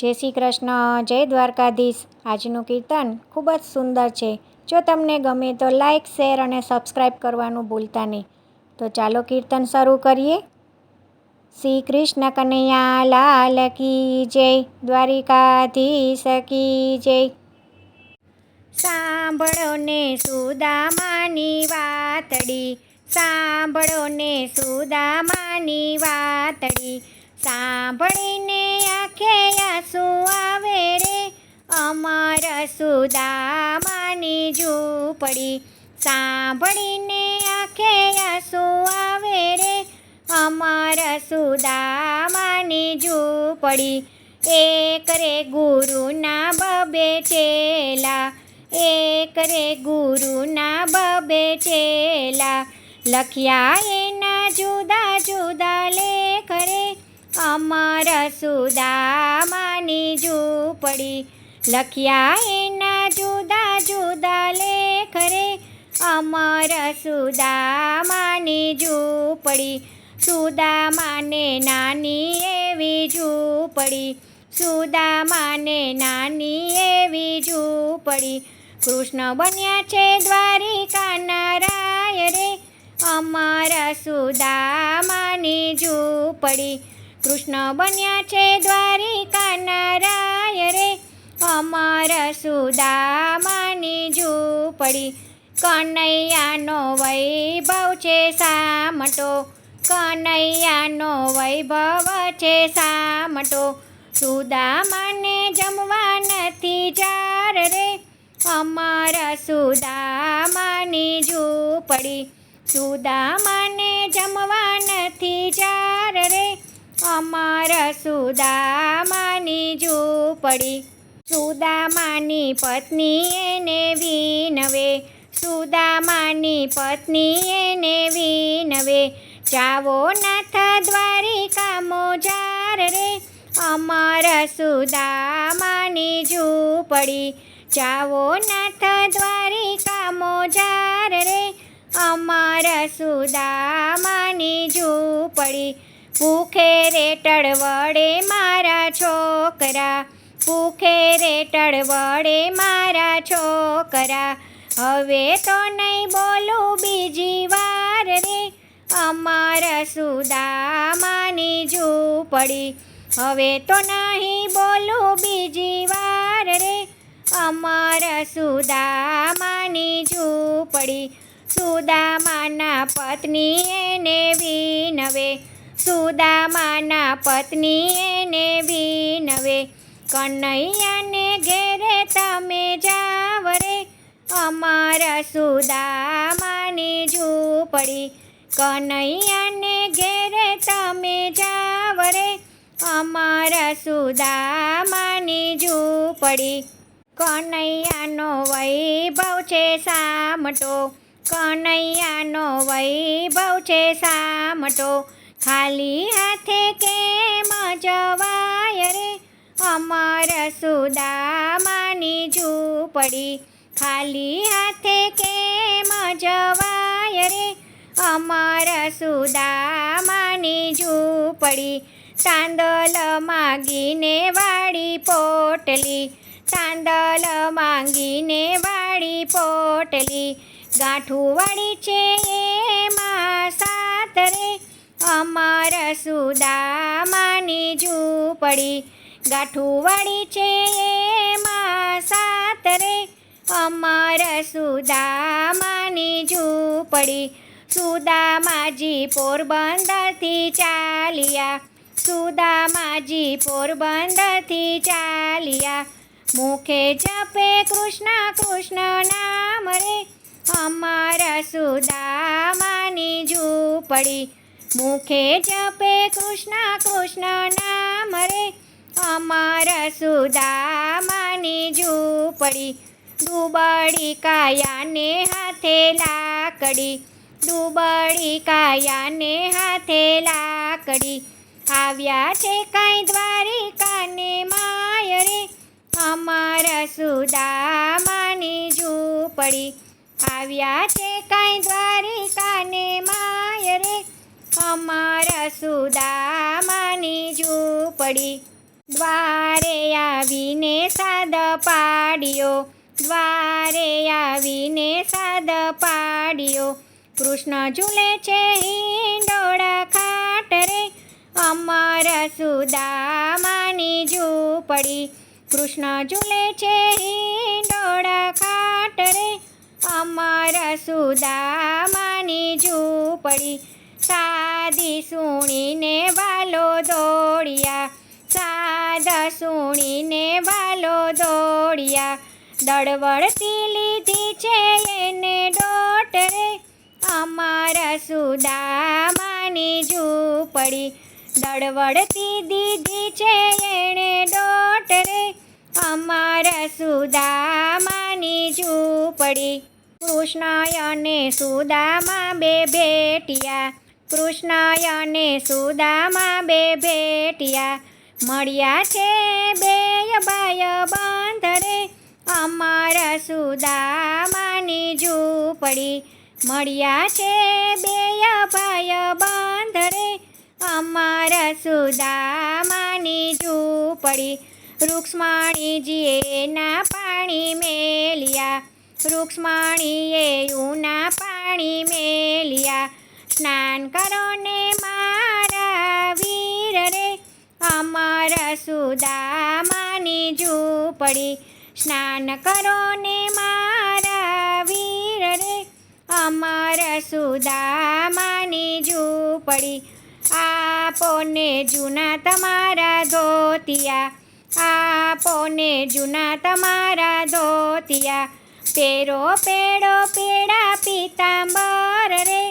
જય શ્રી કૃષ્ણ, જય દ્વારકાધીશ। આજનું કીર્તન ખૂબ જ સુંદર છે। જો તમને ગમે તો લાઈક, શેર અને સબસ્ક્રાઈબ કરવાનું ભૂલતા નહીં। તો ચાલો કીર્તન શરૂ કરીએ। શ્રી કૃષ્ણ કનૈયા લાલ કી જય, દ્વારિકાધીશ કી જય। સાંભળો ને સુદામાની વાતડી, સાંભળો ને સુદામાની વાતડી। સાંભળીને આંખે આંસુ આવે રે, અમર સુદામાની ઝૂંપડી। સાંભળીને આંખે આંસુ આવે રે, અમર સુદામાની ઝૂંપડી। એક રે ગુરુના બબે ચેલા, એક રે ગુરુના બબે ચેલા। લખ્યા એના જુદા જુદા લેખ રે, અમર સુદામાની ઝૂંપડી। લખ્યા એના જુદા જુદા લેખ રે, અમર સુદામાની ઝૂંપડી। સુદામાને નાની એવી ઝૂંપડી, સુદામાને નાની એવી ઝૂંપડી। કૃષ્ણ બન્યા છે દ્વારિકાના રાય રે, અમર સુદામાની ઝૂંપડી। કૃષ્ણ બન્યા છે દ્વારિકાના રાય રે, અમર સુદામાની ઝૂંપડી। કનૈયાનો વૈભવ છે સામટો, કનૈયાનો વૈભવ છે સામટો। સુદામાને જમવા નથી જાર રે, અમર સુદામાની ઝૂંપડી। સુદામાને જમવા નથી જાર રે, અમર સુદામાની ઝૂંપડી। સુદામાની પત્ની એને વિનવે, સુદામાની પત્ની એને વિનવે। જાવો નાથ દ્વારિકા મોજાર રે, અમર સુદામાની ઝૂંપડી। જાવો નાથ દ્વારિકા મોજાર રે, અમર સુદામાની ઝૂંપડી। ભૂખે રે ટળવળે મારા છોકરા, ભૂખે રે ટળવળે મારા છોકરા। હવે તો નહીં બોલું બીજી વાર રે, અમર સુદામાની ઝૂંપડી। હવે તો નહીં બોલું બીજી વાર રે, અમર સુદામાની ઝૂંપડી। સુદામાના પત્ની એને વિનવે, સુદામાના પત્ની એને વિનવે। કનૈયાને ઘેરે તમે જાવ રે, અમર સુદામાની ઝૂંપડી। કનૈયાને ઘેરે તમે જાવ રે, અમર સુદામાની ઝૂંપડી। કનૈયાનો વૈભવ છે સામટો, કનૈયાનો વૈભવ છે સામટો। ખાલી હાથે કેમ જવાય રે, અમર સુદામાની ઝૂંપડી। ખાલી હાથે કેમ જવાય રે, અમર સુદામાની ઝૂંપડી। તાંદલ માંગીને વાળી પોટલી, તાંદલ માંગીને વાળી પોટલી। ગાંઠું વાળી છે એમાં સાત રે, અમર સુદામાની ઝૂંપડી। ગાંઠું વાળી છે એમાં સાત રે, અમર સુદામાની ઝૂંપડી। સુદામાજી પોરબંદરથી ચાલ્યા, સુદામાજી પોરબંદરથી ચાલ્યા। મુખે જપે કૃષ્ણ કૃષ્ણ નામ રે, અમર સુદામાની ઝૂંપડી। મુખે જપે કૃષ્ણ કૃષ્ણ નામ રે, અમર સુદામાની ઝૂંપડી। દુબળી કાયાને હાથે લાકડી, દુબળી કાયાને હાથે લાકડી। આવ્યા છે કાંઈ દ્વારિકાને માય રે, અમર સુદામાની ઝૂંપડી। આવ્યા છે કાંઈ દ્વારિકાને માય રે, અમર સુદામાની ઝૂંપડી। દ્વારે સાદ પાડ્યો, દ્વારે આવીને સાદ પાડ્યો. કૃષ્ણ ઝૂલે છે હિંડોળા ખાટ રે, અમર સુદામાની ઝૂંપડી. કૃષ્ણ ઝૂલે છે હિંડોળા ખાટ રે, અમર સુદામાની ઝૂંપડી. સાદી સુણીને વાલો દોડ્યા, સાદ સુણીને વાલો દોડ્યા. દળવળતી લીધી છે એને ડોટ રે, અમર સુદામાની ઝૂંપડી. દળવળતી દીધી છે એણે ડોટ રે, અમર સુદામાની ઝૂંપડી. કૃષ્ણ અને સુદામા બે ભેટ્યા, કૃષ્ણ અને સુદામા બે ભેટ્યા. મળ્યા છે બેય બાય બંધ રે, અમર સુદામાની ઝૂંપડી. મળ્યા છે બેય ભાય બંધ રે, અમર સુદામાની ઝૂંપડી. રૂક્ષ્મણીજીએ એના પાણી મેલ્યા, રૂક્ષ્મણીએ ઉના પાણી મેલ્યા. સ્નાન કરો ને મારા વીર રે, અમર સુદામાની ઝૂંપડી. સ્નાન કરો ને મારા વીર રે, અમર સુદામાની ઝૂંપડી. આપોને જૂના તમારા ધોતિયા, આપોને જૂના તમારા ધોતિયા. પેરો પેડો પેડા પીતાંબર રે,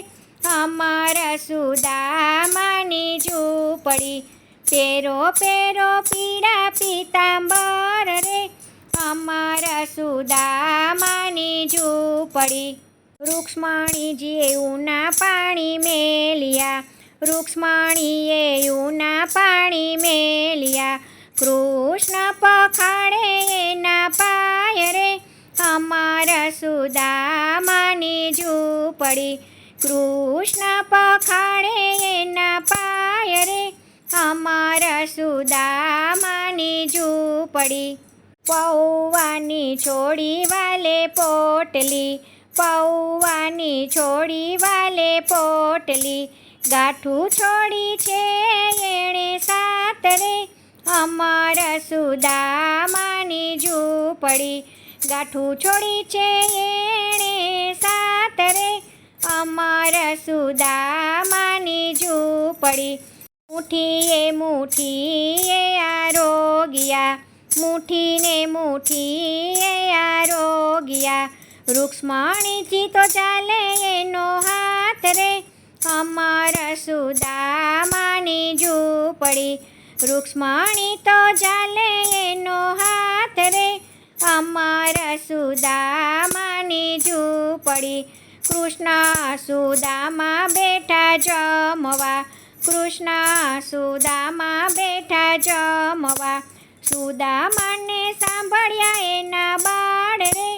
અમર સુદામાની ઝૂંપડી. પેરો પેરો પીડા પીતાંબર રે, અમર સુદામાની ઝૂંપડી. રૂક્ષ્મણીજીએ ઉના પાણી મેલ્યા, રૂક્ષ્મણીએ ઉના પાણી મેલ્યા. કૃષ્ણ પખાડે એના પાય રે, અમર સુદામાની ઝૂંપડી. કૃષ્ણ પખાડે એના પાય રે, અમર સુદામાની ઝૂંપડી. પૌવાની છોડી વાલે પોટલી, પૌવાની છોડી વાલે પોટલી. ગાંઠું છોડી છે એણે સાત રે, અમર સુદામાની ઝૂંપડી. ગાંઠું છોડી છે એણે સાત રે, અમર સુદામાની ઝૂંપડી. મુઠ્ઠીએ મુઠ્ઠીએ આરોગ્યા, મુઠ્ઠીને મુઠ્ઠીએ આરોગ્યા. રૂક્ષ્મણીજી તો ચાલે એનો હાથ રે, અમર સુદામાની ઝૂંપડી. રૂક્ષ્મણી તો ચાલે એનો હાથ રે, અમર સુદામાની ઝૂંપડી. કૃષ્ણ સુદામા બેઠા જમવા, કૃષ્ણ સુદામા બેઠા જમવા. સુદામાને સાંભળ્યા એના બાળ રે,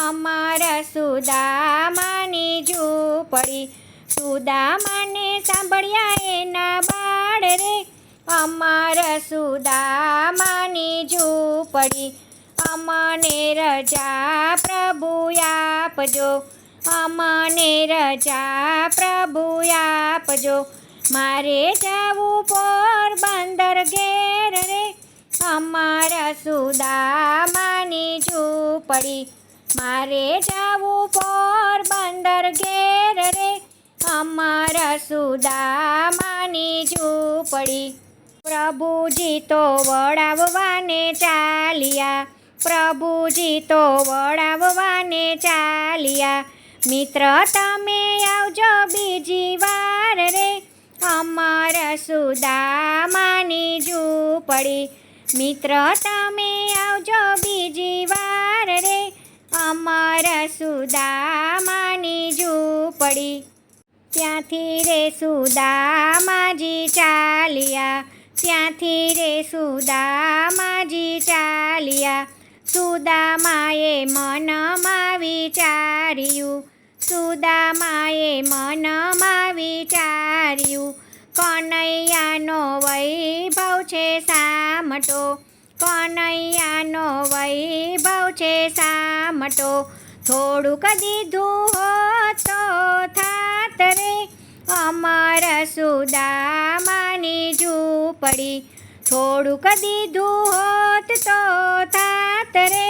અમર સુદામાની ઝૂંપડી. સુદામાને સાંભળ્યા એના બાળ રે, અમર સુદામાની ઝૂંપડી. અમને રજા પ્રભુ આપજો, અમને રજા પ્રભુ આપજો. મારે જાવું પોરબંદર ઘેર રે, અમર સુદામાની ઝૂંપડી. મારે જાવું પોરબંદર ઘેર રે, અમર સુદામાની ઝૂંપડી. પ્રભુજી તો વળાવવાને ચાલ્યા, પ્રભુજી તો વળાવવાને ચાલ્યા. મિત્ર તમે આવજો બીજી વાર રે, અમર સુદામાની ઝૂંપડી. મિત્ર તમે આવજો બીજી વાર રે, અમર સુદામાની ઝૂંપડી. ત્યાંથી રે સુદામાજી ચાલ્યા, ત્યાંથી રે સુદામાજી ચાલ્યા. સુદામાએ મનમાં વિચાર્યું, સુદામાએ મનમાં વિચાર્યું. કનૈયાનો વૈભવ છે સામટો, કનૈયાનો વૈભવ છે સામટો, થોડુંક દીધું હોત તો થાત રે અમર સુદામાની ઝૂંપડી, થોડુંક દીધું હોત તો થાત રે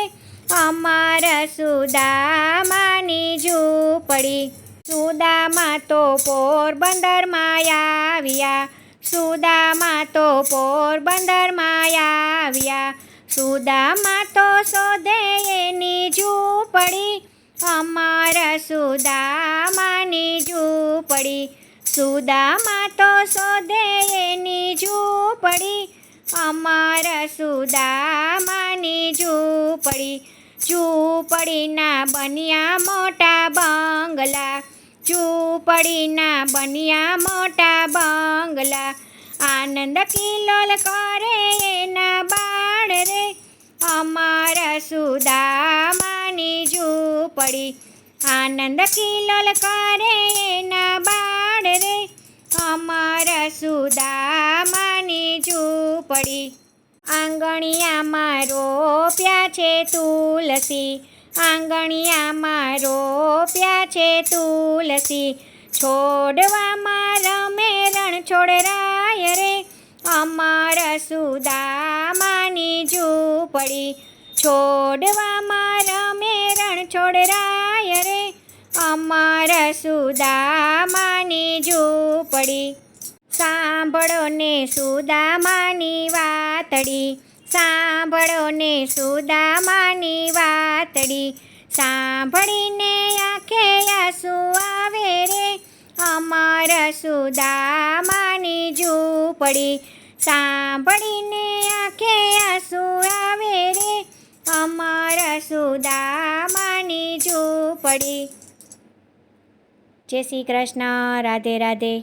અમર સુદામાની ઝૂંપડી. સુદામા તો પોરબંદરમાં આવ્યા, સુદામા તો પોરબંદરમાં આવ્યા, સુદામા તો શોધે એની ઝૂંપડી, અમર સુદામાની ઝૂંપડી, સુદામા તો શોધે એની ઝૂંપડી, અમર સુદામાની ઝૂંપડી. ઝૂંપડીના બન્યા મોટા બંગલા, ઝૂંપડીના બન્યા મોટા બંગલા, આનંદ કિલોલ કરે એના બાળ રે અમર સુદામાની ઝૂંપડી, આનંદ કિલોલ કરે એના બાળ રે અમર સુદામાની ઝૂંપડી. આંગણિયામાં રોપ્યા છે તુલસી, આંગણિયામાં રોપ્યા છે તુલસી, છોડવામાં રમે રણછોડરાય રે અમર સુદામાની ઝૂંપડી, છોડવામાં રમે રણછોડરાય રે અમર સુદામાની ઝૂંપડી. સાંભળો ને સુદામાની વાતડી, સાંભળો ને સુદામાની વાતડી, સાંભળીને આંખે આંસુ આવે રે અમર સુદામાની ઝૂંપડી, સાંભળીને આંખે આંસુ આવે રે અમર સુદામાની ઝૂંપડી. જય શ્રી કૃષ્ણ. રાધે રાધે.